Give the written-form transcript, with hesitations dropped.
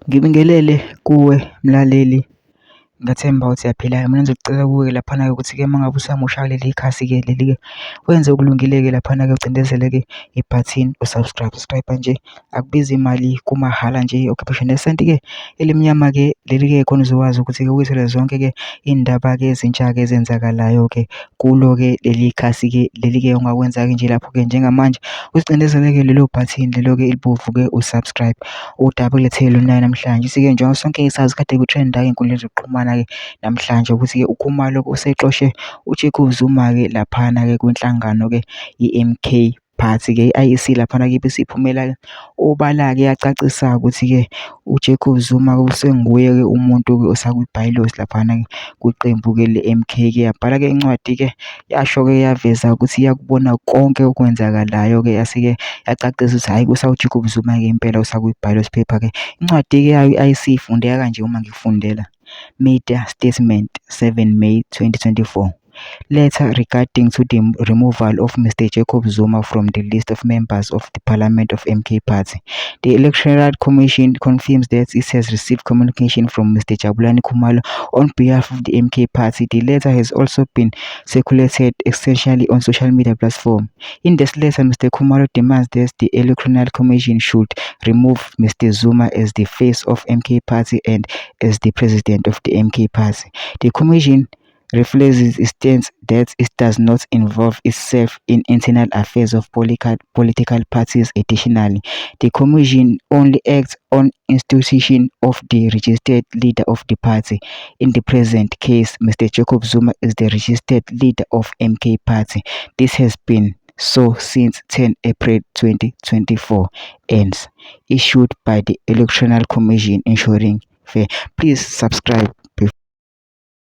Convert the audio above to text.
Ngibingelele kuwe mlaleli, ngathemba ukuthi uyaphila. Mina ngizocela kuwe laphana-ke ukuthi-ke uma ngabe usamusha leli khasi-ke leli-ke wenze okulungile-ke laphana-ke ucindezele-ke ibhathini subscribe nje, akubizi imali, kumahhala nje, ukhipha nesenti-ke elimnyama-ke leli-ke khona uzokwazi ukuthi-ke uyithole zonke-ke iy'ndaba-ke ezintsha-ke ezenzakalayo-ke kulo-ke leli khasi-ke leli-ke ongakwenza-ke nje lapho-ke njengamanje uzicindezele-ke lelo bhathini lelo-ke elibovu-ke usubscribe, udaba kulethele lona namhlanje. Sike njengoba sonke sazi kade kutrenda-ke ey'nkundleni zokuxhumana-ke namhlanje ukuthi-ke uKhumalo usexoshe uJacob Zuma-ke laphana-ke kwinhlangano-ke i-MK Party-ke i-IEC laphana-ke besiphumela-ke obala-ke yacacisa ukuthi-ke uJacob Zuma usenguye-ke umuntu-ke osakwi-bylaws laphana-ke kwiqembu-ke le-MK-ke yabhala-ke incwadi-ke yasho-ke yaveza ukuthi iyakubona konke okwenzakalayo-ke yase-ke yacacisa ukuthi hhayi kusawuJacob Zuma-ke impela osakwi-bylaws paper-ke. Incwadi-ke yayo i-IEC ifundeka kanje uma ngikufundela. Media Statement 7 May 2024. Letter regarding to the removal of Mr. Jacob Zuma from the list of members of the Parliament of MK Party. The Electoral Commission confirms that it has received communication from Mr. Jabulani Khumalo on behalf of the MK Party. The letter has also been circulated extensively on social media platforms. In this letter, Mr. Khumalo demands that the Electoral Commission should remove Mr. Zuma as the face of MK Party and as the president of the MK Party. The Commission reflects its stance that it does not involve itself in internal affairs of political parties. Additionally, the Commission only acts on institution of the registered leader of the party. In the present case, Mr. Jacob Zuma is the registered leader of MK Party. This has been so since 10 April 2024 ends. Issued by the Electoral Commission ensuring fair. Please subscribe.